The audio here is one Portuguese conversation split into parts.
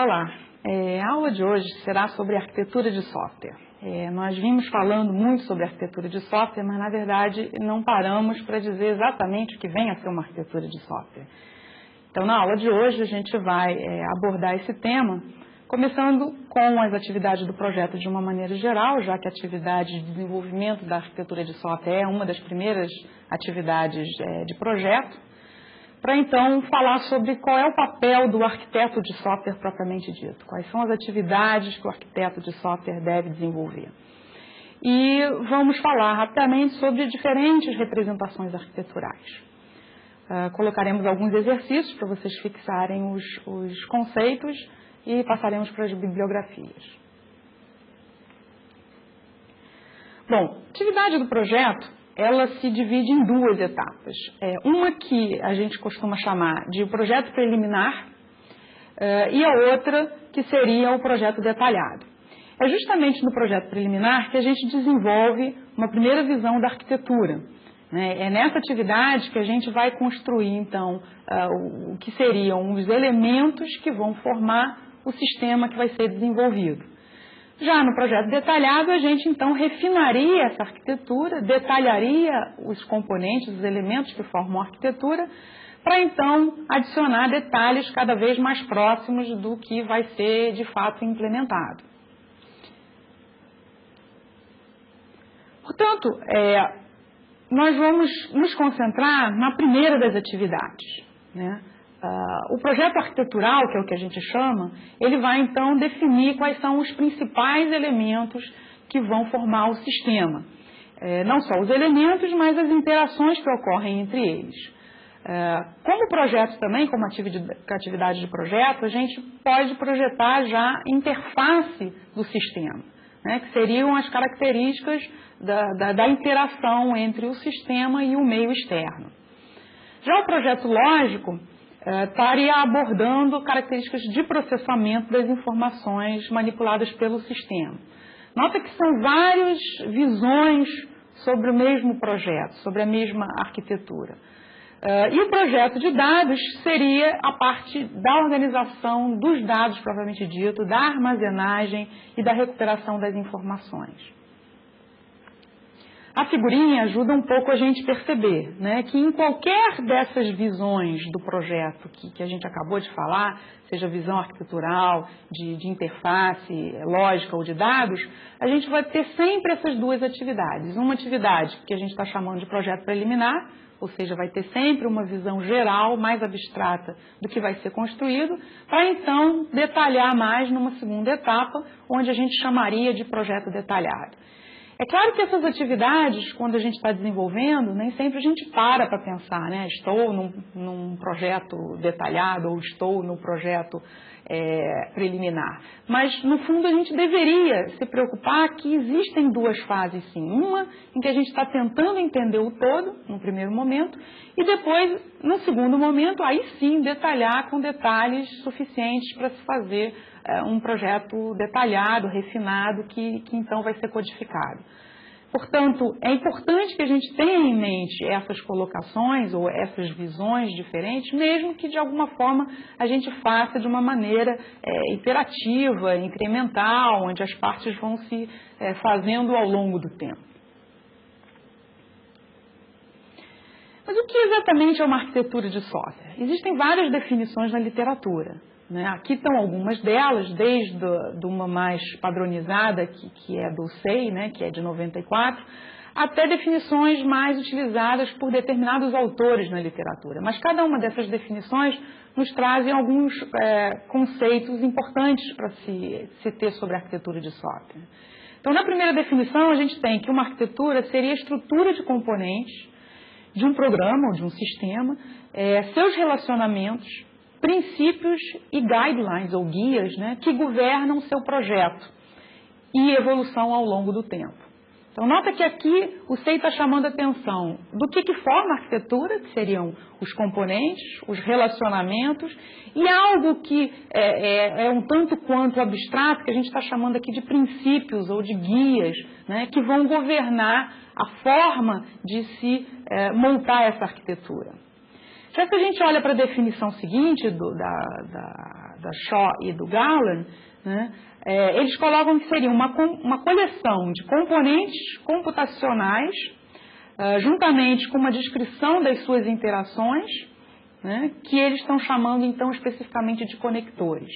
Olá, a aula de hoje será sobre arquitetura de software. Nós vimos falando muito sobre arquitetura de software, mas na verdade não paramos para dizer exatamente o que vem a ser uma arquitetura de software. Então na aula de hoje a gente vai abordar esse tema, começando com as atividades do projeto de uma maneira geral, já que a atividade de desenvolvimento da arquitetura de software é uma das primeiras atividades de projeto, para então falar sobre qual é o papel do arquiteto de software propriamente dito, quais são as atividades que o arquiteto de software deve desenvolver. E vamos falar rapidamente sobre diferentes representações arquiteturais. Colocaremos alguns exercícios para vocês fixarem os conceitos e passaremos para as bibliografias. Bom, a atividade do projeto ela se divide em duas etapas. Uma que a gente costuma chamar de projeto preliminar e a outra que seria o projeto detalhado. É justamente no projeto preliminar que a gente desenvolve uma primeira visão da arquitetura. É nessa atividade que a gente vai construir, então, o que seriam os elementos que vão formar o sistema que vai ser desenvolvido. Já no projeto detalhado, a gente então refinaria essa arquitetura, detalharia os componentes, os elementos que formam a arquitetura, para então adicionar detalhes cada vez mais próximos do que vai ser de fato implementado. Portanto, nós vamos nos concentrar na primeira das atividades, né? O projeto arquitetural, que é o que a gente chama, ele vai então definir quais são os principais elementos que vão formar o sistema. Não só os elementos, mas as interações que ocorrem entre eles. Como projeto também, como atividade de projeto, a gente pode projetar já a interface do sistema, né, que seriam as características da interação entre o sistema e o meio externo. Já o projeto lógico estaria abordando características de processamento das informações manipuladas pelo sistema. Nota que são várias visões sobre o mesmo projeto, sobre a mesma arquitetura. E o projeto de dados seria a parte da organização dos dados, propriamente dito, da armazenagem e da recuperação das informações. A figurinha ajuda um pouco a gente perceber, né, que em qualquer dessas visões do projeto que a gente acabou de falar, seja visão arquitetural, de interface, lógica ou de dados, a gente vai ter sempre essas duas atividades. Uma atividade que a gente está chamando de projeto preliminar, ou seja, vai ter sempre uma visão geral, mais abstrata do que vai ser construído, para então detalhar mais numa segunda etapa, onde a gente chamaria de projeto detalhado. É claro que essas atividades, quando a gente está desenvolvendo, nem sempre a gente para pensar, né? Estou num projeto detalhado ou estou no projeto preliminar. Mas, no fundo, a gente deveria se preocupar que existem duas fases, sim. Uma em que a gente está tentando entender o todo, no primeiro momento, e depois, no segundo momento, aí sim, detalhar com detalhes suficientes para se fazer um projeto detalhado, refinado, que então vai ser codificado. Portanto, é importante que a gente tenha em mente essas colocações ou essas visões diferentes, mesmo que de alguma forma a gente faça de uma maneira iterativa, incremental, onde as partes vão se fazendo ao longo do tempo. Mas o que exatamente é uma arquitetura de software? Existem várias definições na literatura. Aqui estão algumas delas, desde uma mais padronizada, que é do SEI, né, que é de 94, até definições mais utilizadas por determinados autores na literatura. Mas cada uma dessas definições nos trazem alguns conceitos importantes para se ter sobre a arquitetura de software. Então, na primeira definição, a gente tem que uma arquitetura seria a estrutura de componentes de um programa ou de um sistema, seus relacionamentos, princípios e guidelines ou guias, né, que governam o seu projeto e evolução ao longo do tempo. Então, nota que aqui o SEI está chamando a atenção do que forma a arquitetura, que seriam os componentes, os relacionamentos, e algo que é um tanto quanto abstrato, que a gente está chamando aqui de princípios ou de guias, né, que vão governar a forma de se montar essa arquitetura. Já que a gente olha para a definição seguinte Shaw e do Garland, né, eles colocam que seria uma coleção de componentes computacionais, juntamente com uma descrição das suas interações, né, que eles estão chamando então especificamente de conectores.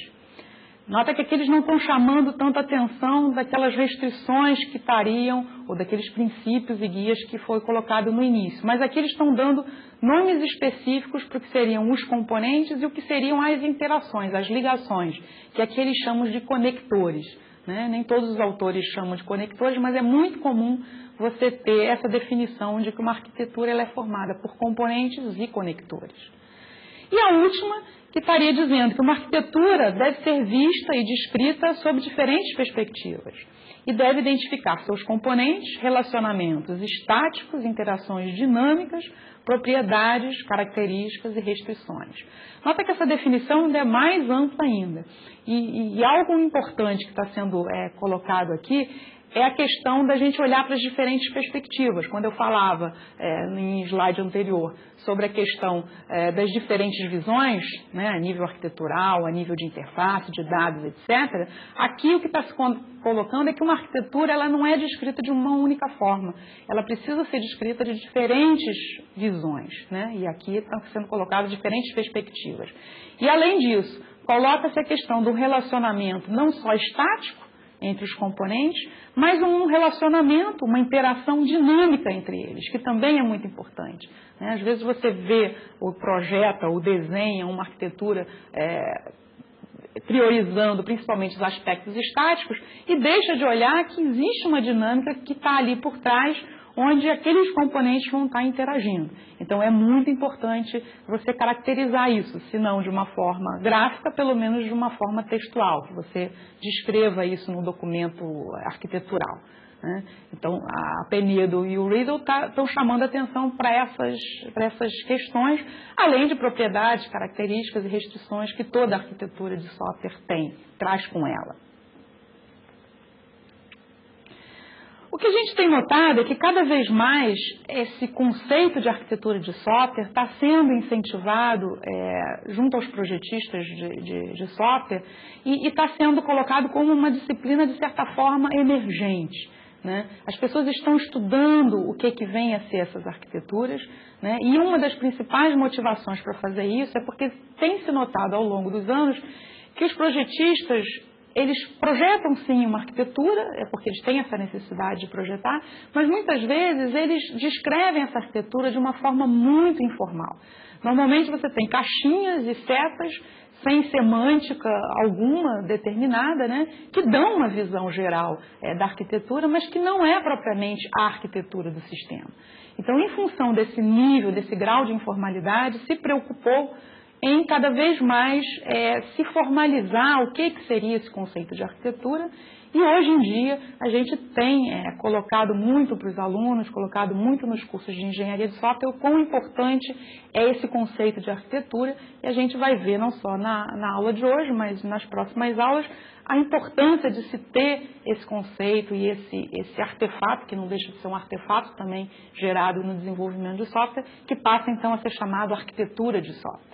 Nota que aqui eles não estão chamando tanto a atenção daquelas restrições que estariam, ou daqueles princípios e guias que foi colocado no início, mas aqui eles estão dando nomes específicos para o que seriam os componentes e o que seriam as interações, as ligações, que aqui eles chamam de conectores, né? Nem todos os autores chamam de conectores, mas é muito comum você ter essa definição de que uma arquitetura ela é formada por componentes e conectores. E a última, que estaria dizendo que uma arquitetura deve ser vista e descrita sob diferentes perspectivas e deve identificar seus componentes, relacionamentos estáticos, interações dinâmicas, propriedades, características e restrições. Nota que essa definição ainda é mais ampla ainda. E algo importante que está sendo colocado aqui é a questão da gente olhar para as diferentes perspectivas. Quando eu falava em slide anterior sobre a questão das diferentes visões, né, a nível arquitetural, a nível de interface, de dados, etc., aqui o que está se colocando é que uma arquitetura ela não é descrita de uma única forma. Ela precisa ser descrita de diferentes visões, né? E aqui estão sendo colocadas diferentes perspectivas. E, além disso, coloca-se a questão do relacionamento não só estático entre os componentes, mas um relacionamento, uma interação dinâmica entre eles, que também é muito importante, né? Às vezes você vê ou projeta ou desenha uma arquitetura priorizando principalmente os aspectos estáticos e deixa de olhar que existe uma dinâmica que está ali por trás, onde aqueles componentes vão estar interagindo. Então é muito importante você caracterizar isso, se não de uma forma gráfica, pelo menos de uma forma textual, que você descreva isso no documento arquitetural, né? Então a Penedo e o Riddle estão chamando a atenção para essas questões, além de propriedades, características e restrições que toda arquitetura de software traz com ela. O que a gente tem notado é que cada vez mais esse conceito de arquitetura de software está sendo incentivado junto aos projetistas de software e está sendo colocado como uma disciplina, de certa forma, emergente, né? As pessoas estão estudando o que vem a ser essas arquiteturas, né? E uma das principais motivações para fazer isso é porque tem se notado ao longo dos anos que os projetistas eles projetam sim uma arquitetura, é porque eles têm essa necessidade de projetar, mas muitas vezes eles descrevem essa arquitetura de uma forma muito informal. Normalmente você tem caixinhas e setas sem semântica alguma determinada, né, que dão uma visão geral da arquitetura, mas que não é propriamente a arquitetura do sistema. Então, em função desse nível, desse grau de informalidade, se preocupou em cada vez mais se formalizar o que seria esse conceito de arquitetura. E hoje em dia a gente tem colocado muito para os alunos, colocado muito nos cursos de engenharia de software o quão importante é esse conceito de arquitetura, e a gente vai ver não só na aula de hoje, mas nas próximas aulas, a importância de se ter esse conceito e esse artefato, que não deixa de ser um artefato também gerado no desenvolvimento de software, que passa então a ser chamado arquitetura de software.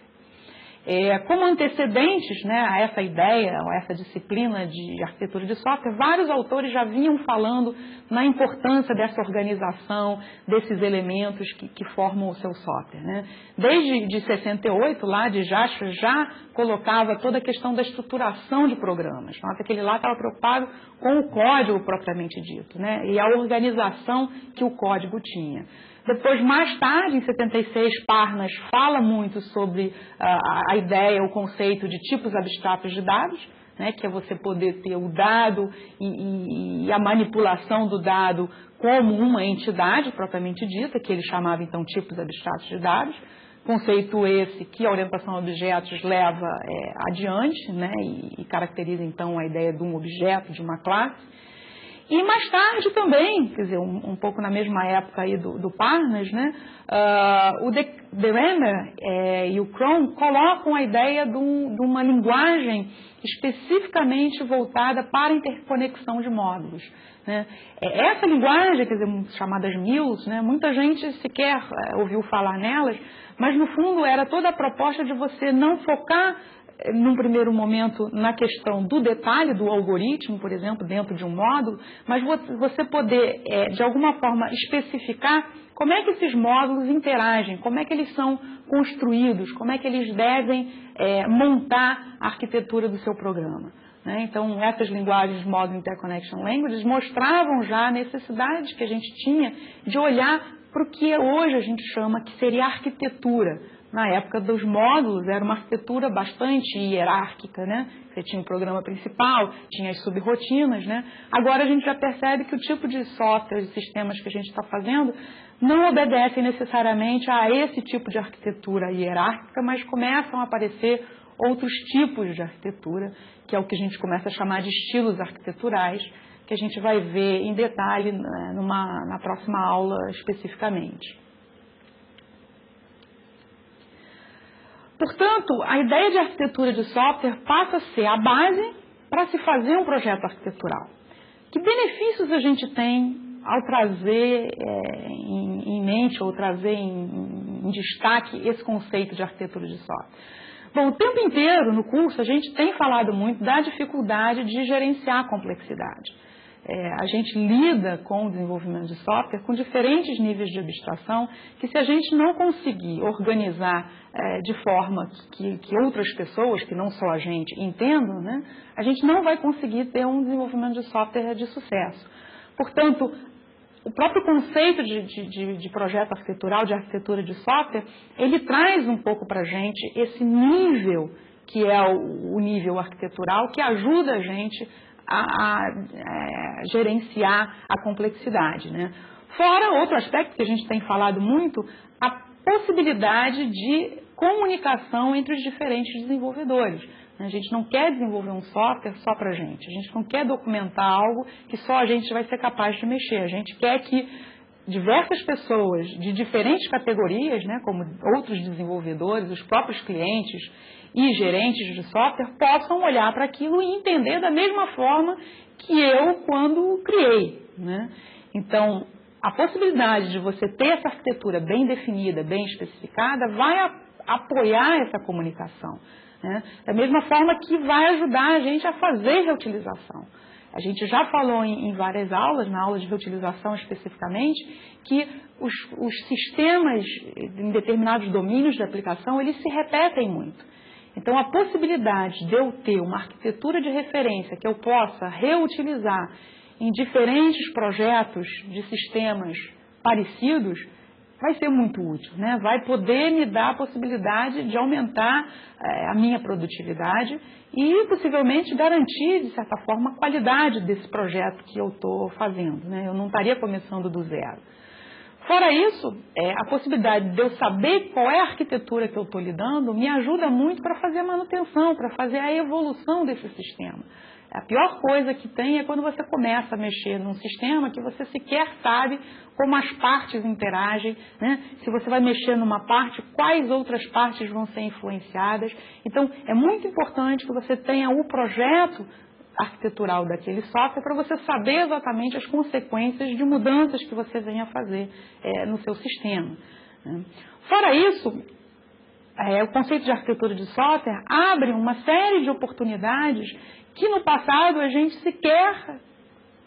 Como antecedentes, né, a essa ideia, a essa disciplina de arquitetura de software, vários autores já vinham falando na importância dessa organização, desses elementos que formam o seu software, né? Desde 68, lá de Jasper, já colocava toda a questão da estruturação de programas. Nota que ele lá estava preocupado com o código propriamente dito, né, e a organização que o código tinha. Depois, mais tarde, em 76, Parnas fala muito sobre a ideia, o conceito de tipos abstratos de dados, né, que é você poder ter o dado e a manipulação do dado como uma entidade propriamente dita, que ele chamava então tipos abstratos de dados. Conceito esse que a orientação a objetos leva adiante, né, e caracteriza então a ideia de um objeto, de uma classe. E mais tarde também, quer dizer, um pouco na mesma época aí do Parnas, né, o De Renner e o Cron colocam a ideia de uma linguagem especificamente voltada para a interconexão de módulos, né. Essa linguagem, quer dizer, chamadas MILs, né, muita gente sequer ouviu falar nelas, mas no fundo era toda a proposta de você não focar num primeiro momento, na questão do detalhe do algoritmo, por exemplo, dentro de um módulo, mas você poder, de alguma forma, especificar como é que esses módulos interagem, como é que eles são construídos, como é que eles devem montar a arquitetura do seu programa. Né? Então, essas linguagens Model Interconnection Languages mostravam já a necessidade que a gente tinha de olhar para o que hoje a gente chama que seria arquitetura. Na época dos módulos, era uma arquitetura bastante hierárquica, né? Você tinha o programa principal, tinha as subrotinas, né? Agora a gente já percebe que o tipo de software e sistemas que a gente está fazendo não obedecem necessariamente a esse tipo de arquitetura hierárquica, mas começam a aparecer outros tipos de arquitetura, que é o que a gente começa a chamar de estilos arquiteturais, que a gente vai ver em detalhe na próxima aula especificamente. Portanto, a ideia de arquitetura de software passa a ser a base para se fazer um projeto arquitetural. Que benefícios a gente tem ao trazer em mente ou trazer em destaque esse conceito de arquitetura de software? Bom, o tempo inteiro no curso a gente tem falado muito da dificuldade de gerenciar a complexidade. A gente lida com o desenvolvimento de software com diferentes níveis de abstração que, se a gente não conseguir organizar de forma que outras pessoas, que não só a gente, entendam, né, a gente não vai conseguir ter um desenvolvimento de software de sucesso. Portanto, o próprio conceito de projeto arquitetural, de arquitetura de software, ele traz um pouco para a gente esse nível que é o nível arquitetural, que ajuda a gente a gerenciar a complexidade, né? Fora outro aspecto que a gente tem falado muito, a possibilidade de comunicação entre os diferentes desenvolvedores. A gente não quer desenvolver um software só para a gente não quer documentar algo que só a gente vai ser capaz de mexer. A gente quer que diversas pessoas de diferentes categorias, né, como outros desenvolvedores, os próprios clientes e gerentes de software, possam olhar para aquilo e entender da mesma forma que eu quando criei, né? Então, a possibilidade de você ter essa arquitetura bem definida, bem especificada, vai apoiar essa comunicação, né? Da mesma forma que vai ajudar a gente a fazer reutilização. A gente já falou em várias aulas, na aula de reutilização especificamente, que os sistemas em determinados domínios de aplicação, eles se repetem muito. Então, a possibilidade de eu ter uma arquitetura de referência que eu possa reutilizar em diferentes projetos de sistemas parecidos vai ser muito útil, né? Vai poder me dar a possibilidade de aumentar a minha produtividade e possivelmente garantir, de certa forma, a qualidade desse projeto que eu estou fazendo, né? Eu não estaria começando do zero. Fora isso, a possibilidade de eu saber qual é a arquitetura que eu estou lidando me ajuda muito para fazer a manutenção, para fazer a evolução desse sistema. A pior coisa que tem é quando você começa a mexer num sistema que você sequer sabe como as partes interagem, né? Se você vai mexer numa parte, quais outras partes vão ser influenciadas. Então, é muito importante que você tenha o projeto arquitetural daquele software para você saber exatamente as consequências de mudanças que você venha fazer no seu sistema, né? Fora isso, o conceito de arquitetura de software abre uma série de oportunidades que no passado a gente sequer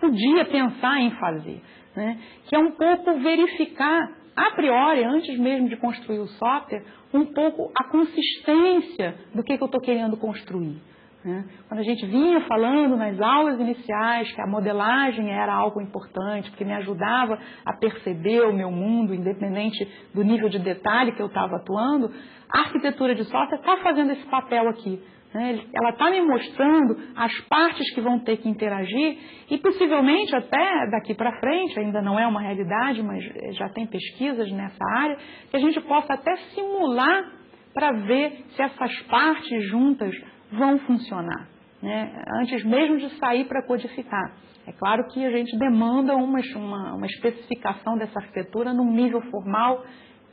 podia pensar em fazer, né? Que é um pouco verificar, a priori, antes mesmo de construir o software, um pouco a consistência do que eu estou querendo construir, né? Quando a gente vinha falando nas aulas iniciais que a modelagem era algo importante, porque me ajudava a perceber o meu mundo, independente do nível de detalhe que eu estava atuando, a arquitetura de software está fazendo esse papel aqui, né? Ela está me mostrando as partes que vão ter que interagir e possivelmente até daqui para frente, ainda não é uma realidade, mas já tem pesquisas nessa área, que a gente possa até simular para ver se essas partes juntas vão funcionar, né? Antes mesmo de sair para codificar. É claro que a gente demanda uma especificação dessa arquitetura num nível formal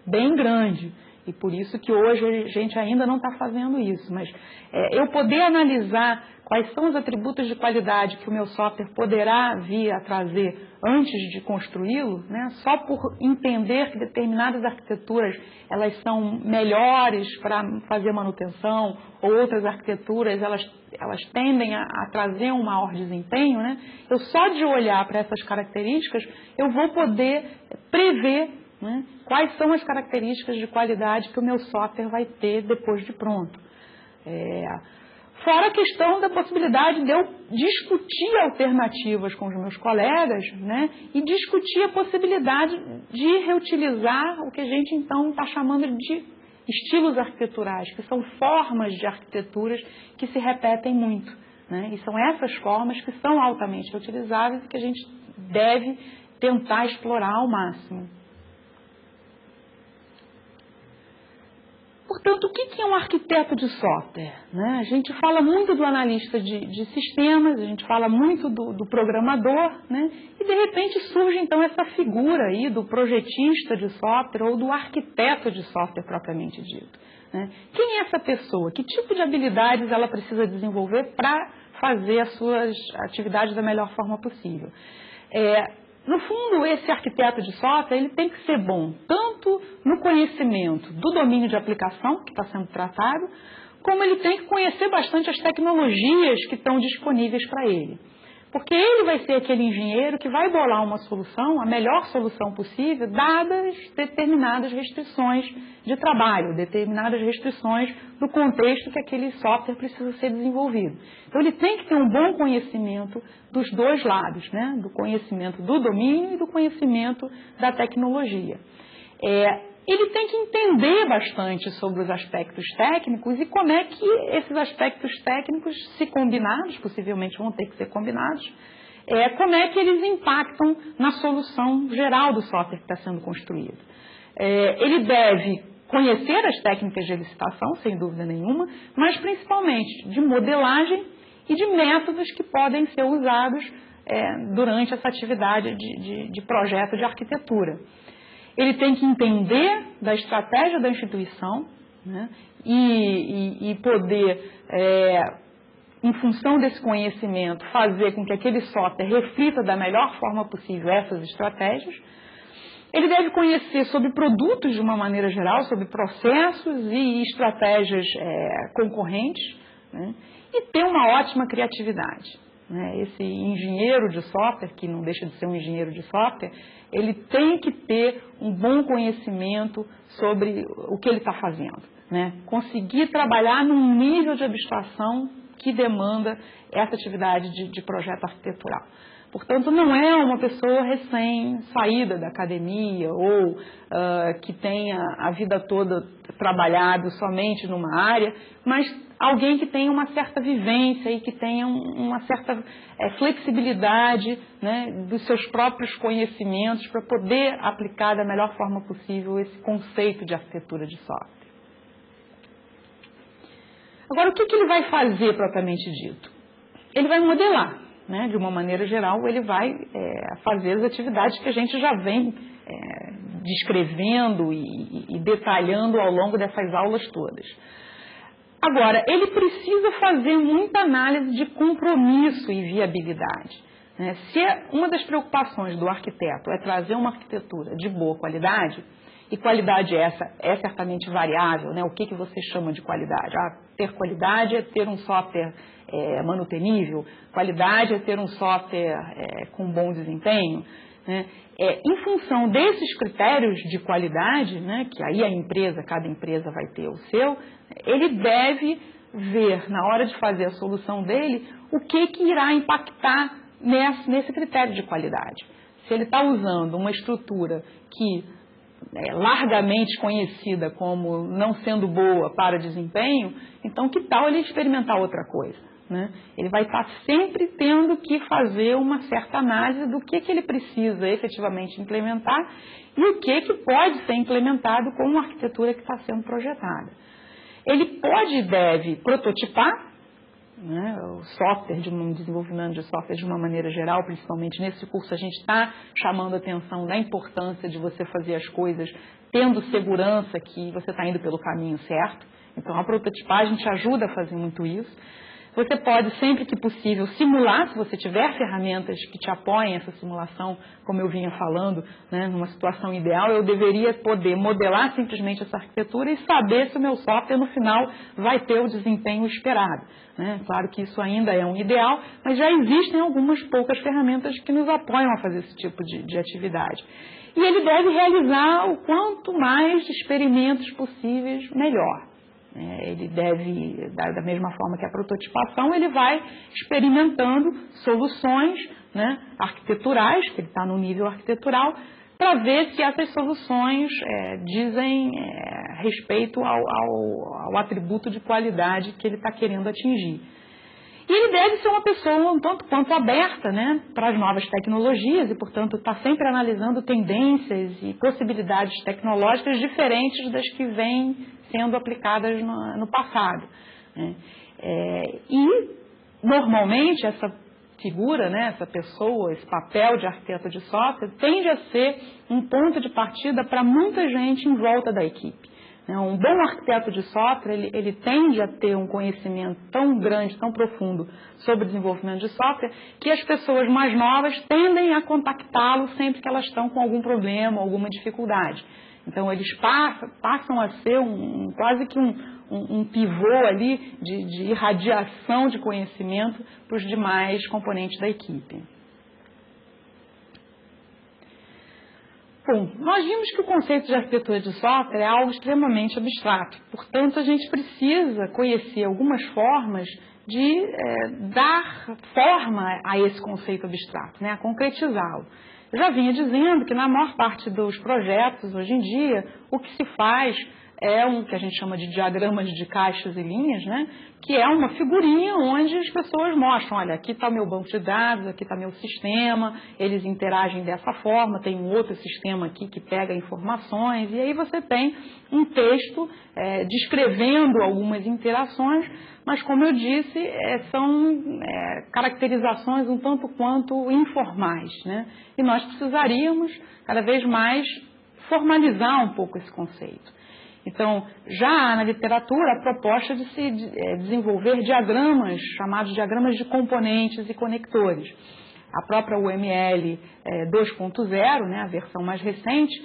bem grande. E por isso que hoje a gente ainda não está fazendo isso. Mas eu poder analisar quais são os atributos de qualidade que o meu software poderá vir a trazer antes de construí-lo, né, só por entender que determinadas arquiteturas elas são melhores para fazer manutenção, ou outras arquiteturas elas tendem a trazer um maior desempenho, né, eu só de olhar para essas características eu vou poder prever, né, quais são as características de qualidade que o meu software vai ter depois de pronto. Fora a questão da possibilidade de eu discutir alternativas com os meus colegas, né, e discutir a possibilidade de reutilizar o que a gente então está chamando de estilos arquiteturais, que são formas de arquiteturas que se repetem muito, né, e são essas formas que são altamente reutilizáveis e que a gente deve tentar explorar ao máximo. Portanto, o que é um arquiteto de software? Né? A gente fala muito do analista de sistemas, a gente fala muito do programador, né? E de repente surge então essa figura aí do projetista de software ou do arquiteto de software propriamente dito. Né? Quem é essa pessoa? Que tipo de habilidades ela precisa desenvolver para fazer as suas atividades da melhor forma possível? No fundo, esse arquiteto de software ele tem que ser bom tanto no conhecimento do domínio de aplicação que está sendo tratado, como ele tem que conhecer bastante as tecnologias que estão disponíveis para ele. Porque ele vai ser aquele engenheiro que vai bolar uma solução, a melhor solução possível, dadas determinadas restrições de trabalho, determinadas restrições do contexto que aquele software precisa ser desenvolvido. Então ele tem que ter um bom conhecimento dos dois lados, né? Do conhecimento do domínio e do conhecimento da tecnologia. Ele tem que entender bastante sobre os aspectos técnicos e como é que esses aspectos técnicos, se combinados, possivelmente vão ter que ser combinados, como é que eles impactam na solução geral do software que está sendo construído. Ele deve conhecer as técnicas de licitação, sem dúvida nenhuma, mas principalmente de modelagem e de métodos que podem ser usados durante essa atividade de projeto de arquitetura. Ele tem que entender da estratégia da instituição, né, e poder, em função desse conhecimento, fazer com que aquele software reflita da melhor forma possível essas estratégias. Ele deve conhecer sobre produtos de uma maneira geral, sobre processos e estratégias concorrentes, né, e ter uma ótima criatividade. Esse engenheiro de software, que não deixa de ser um engenheiro de software, ele tem que ter um bom conhecimento sobre o que ele está fazendo, né? Conseguir trabalhar num nível de abstração que demanda essa atividade de projeto arquitetural. Portanto, não é uma pessoa recém-saída da academia ou que tenha a vida toda trabalhado somente numa área, mas alguém que tenha uma certa vivência e que tenha uma certa flexibilidade, né, dos seus próprios conhecimentos para poder aplicar da melhor forma possível esse conceito de arquitetura de software. Agora, o que ele vai fazer propriamente dito? Ele vai modelar, né, de uma maneira geral, ele vai fazer as atividades que a gente já vem descrevendo e detalhando ao longo dessas aulas todas. Agora, ele precisa fazer muita análise de compromisso e viabilidade, né? Se uma das preocupações do arquiteto é trazer uma arquitetura de boa qualidade, e qualidade essa é certamente variável, né? O que você chama de qualidade? Ter qualidade é ter um software manutenível, qualidade é ter um software com bom desempenho, né? Em função desses critérios de qualidade, né, que aí cada empresa vai ter o seu, ele deve ver, na hora de fazer a solução dele, o que irá impactar nesse critério de qualidade. Se ele está usando uma estrutura que é largamente conhecida como não sendo boa para desempenho, então que tal ele experimentar outra coisa? Né? Ele vai estar sempre tendo que fazer uma certa análise do que ele precisa efetivamente implementar e o que pode ser implementado com uma arquitetura que está sendo projetada. Ele pode e deve prototipar, né, o software, desenvolvimento de software de uma maneira geral, principalmente nesse curso, a gente está chamando a atenção da importância de você fazer as coisas tendo segurança que você está indo pelo caminho certo. Então, a prototipagem te ajuda a fazer muito isso. Você pode, sempre que possível, simular, se você tiver ferramentas que te apoiem essa simulação, como eu vinha falando, né, numa situação ideal, eu deveria poder modelar simplesmente essa arquitetura e saber se o meu software, no final, vai ter o desempenho esperado, né? Claro que isso ainda é um ideal, mas já existem algumas poucas ferramentas que nos apoiam a fazer esse tipo de atividade. E ele deve realizar o quanto mais experimentos possíveis, melhor. Ele deve, da mesma forma que a prototipação, ele vai experimentando soluções, né, arquiteturais, que ele está no nível arquitetural, para ver se essas soluções dizem respeito ao atributo de qualidade que ele está querendo atingir. E ele deve ser uma pessoa um tanto quanto aberta, né, para as novas tecnologias e, portanto, está sempre analisando tendências e possibilidades tecnológicas diferentes das que vêm sendo aplicadas no passado, né. E, normalmente, essa figura, né, essa pessoa, esse papel de arquiteto de software, tende a ser um ponto de partida para muita gente em volta da equipe. Um bom arquiteto de software, ele tende a ter um conhecimento tão grande, tão profundo sobre o desenvolvimento de software, que as pessoas mais novas tendem a contactá-lo sempre que elas estão com algum problema, alguma dificuldade. Então, eles passam a ser quase que um pivô ali de irradiação de conhecimento para os demais componentes da equipe. Bom, nós vimos que o conceito de arquitetura de software é algo extremamente abstrato. Portanto, a gente precisa conhecer algumas formas de dar forma a esse conceito abstrato, né, a concretizá-lo. Eu já vinha dizendo que na maior parte dos projetos, hoje em dia, o que se faz é que a gente chama de diagramas de caixas e linhas, né? Que é uma figurinha onde as pessoas mostram, olha, aqui está o meu banco de dados, aqui está meu sistema, eles interagem dessa forma, tem um outro sistema aqui que pega informações, e aí você tem um texto descrevendo algumas interações, mas como eu disse, são caracterizações um tanto quanto informais, né? E nós precisaríamos cada vez mais formalizar um pouco esse conceito. Então, já há na literatura a proposta de se desenvolver diagramas, chamados diagramas de componentes e conectores. A própria UML 2.0, né, a versão mais recente,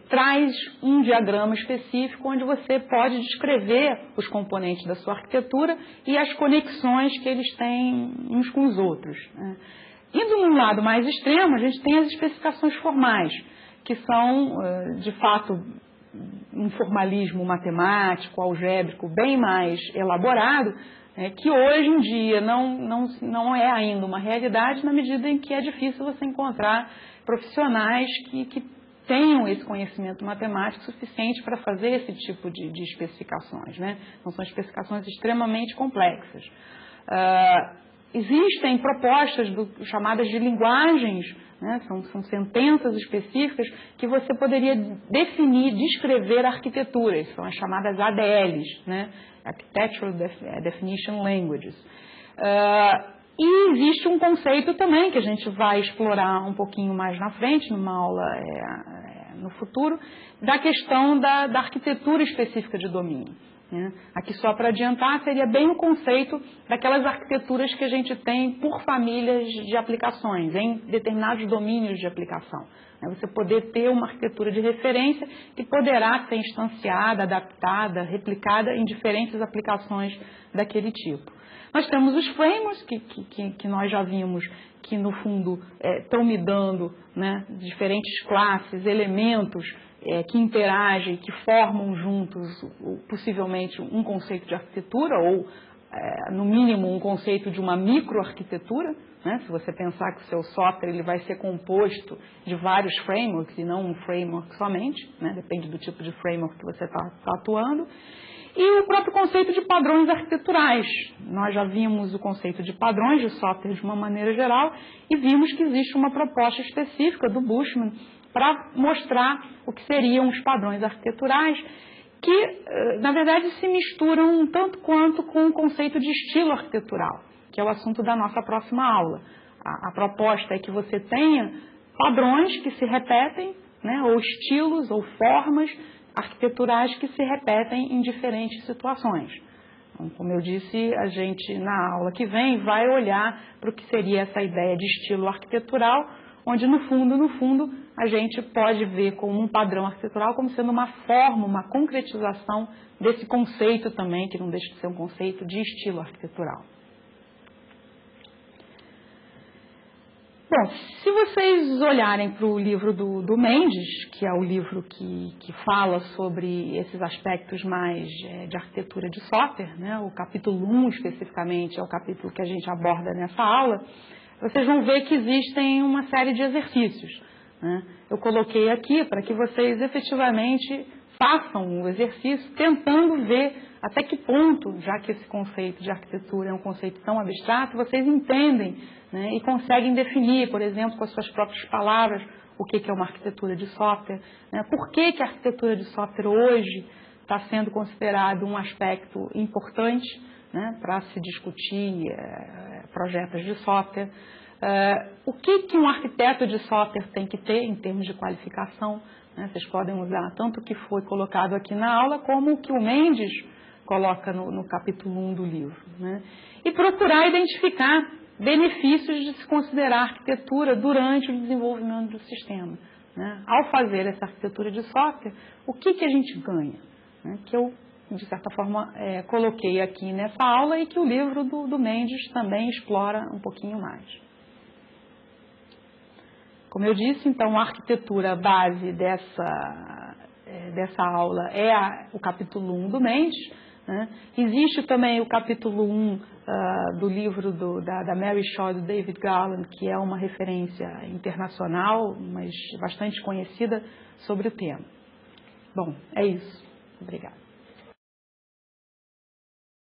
traz um diagrama específico onde você pode descrever os componentes da sua arquitetura e as conexões que eles têm uns com os outros, né. Indo num lado mais extremo, a gente tem as especificações formais, que são, de fato, um formalismo matemático, algébrico, bem mais elaborado, que hoje em dia não é ainda uma realidade, na medida em que é difícil você encontrar profissionais que tenham esse conhecimento matemático suficiente para fazer esse tipo de especificações, né? Então, são especificações extremamente complexas. Existem propostas chamadas de linguagens, né? São sentenças específicas que você poderia definir, descrever arquiteturas, são as chamadas ADLs, né? Architectural Definition Languages. E existe um conceito também que a gente vai explorar um pouquinho mais na frente, numa aula no futuro, da questão da arquitetura específica de domínio. Aqui, só para adiantar, seria bem o conceito daquelas arquiteturas que a gente tem por famílias de aplicações, em determinados domínios de aplicação. Você poder ter uma arquitetura de referência que poderá ser instanciada, adaptada, replicada em diferentes aplicações daquele tipo. Nós temos os frameworks, que nós já vimos que, no fundo, estão me dando, né, diferentes classes, elementos que interagem, que formam juntos, possivelmente, um conceito de arquitetura ou, no mínimo, um conceito de uma microarquitetura, né? Se você pensar que o seu software ele vai ser composto de vários frameworks e não um framework somente, né? Depende do tipo de framework que você está atuando. E o próprio conceito de padrões arquiteturais. Nós já vimos o conceito de padrões de software de uma maneira geral e vimos que existe uma proposta específica do Bushman para mostrar o que seriam os padrões arquiteturais, que, na verdade, se misturam um tanto quanto com o conceito de estilo arquitetural, que é o assunto da nossa próxima aula. A proposta é que você tenha padrões que se repetem, né, ou estilos ou formas arquiteturais que se repetem em diferentes situações. Então, como eu disse, a gente, na aula que vem, vai olhar para o que seria essa ideia de estilo arquitetural, onde, no fundo, a gente pode ver como um padrão arquitetural como sendo uma forma, uma concretização desse conceito também, que não deixa de ser um conceito de estilo arquitetural. Bom, se vocês olharem para o livro do Mendes, que é o livro que fala sobre esses aspectos mais de arquitetura de software, né, o capítulo 1 especificamente é o capítulo que a gente aborda nessa aula, vocês vão ver que existem uma série de exercícios, né? Eu coloquei aqui para que vocês efetivamente façam o exercício tentando ver até que ponto, já que esse conceito de arquitetura é um conceito tão abstrato, vocês entendem, né, e conseguem definir, por exemplo, com as suas próprias palavras, o que é uma arquitetura de software, né? Por que a arquitetura de software hoje está sendo considerado um aspecto importante, né, para se discutir projetos de software. O que um arquiteto de software tem que ter em termos de qualificação, né? Vocês podem usar tanto o que foi colocado aqui na aula como o que o Mendes coloca no capítulo 1 do livro, né? E procurar identificar benefícios de se considerar arquitetura durante o desenvolvimento do sistema, né? Ao fazer essa arquitetura de software, o que a gente ganha, né? Que eu, de certa forma, coloquei aqui nessa aula e que o livro do Mendes também explora um pouquinho mais. Como eu disse, então, a arquitetura base dessa aula é o capítulo 1 do Mendes, né? Existe também o capítulo 1 do livro da Mary Shaw e do David Garland, que é uma referência internacional, mas bastante conhecida sobre o tema. Bom, é isso. Obrigada.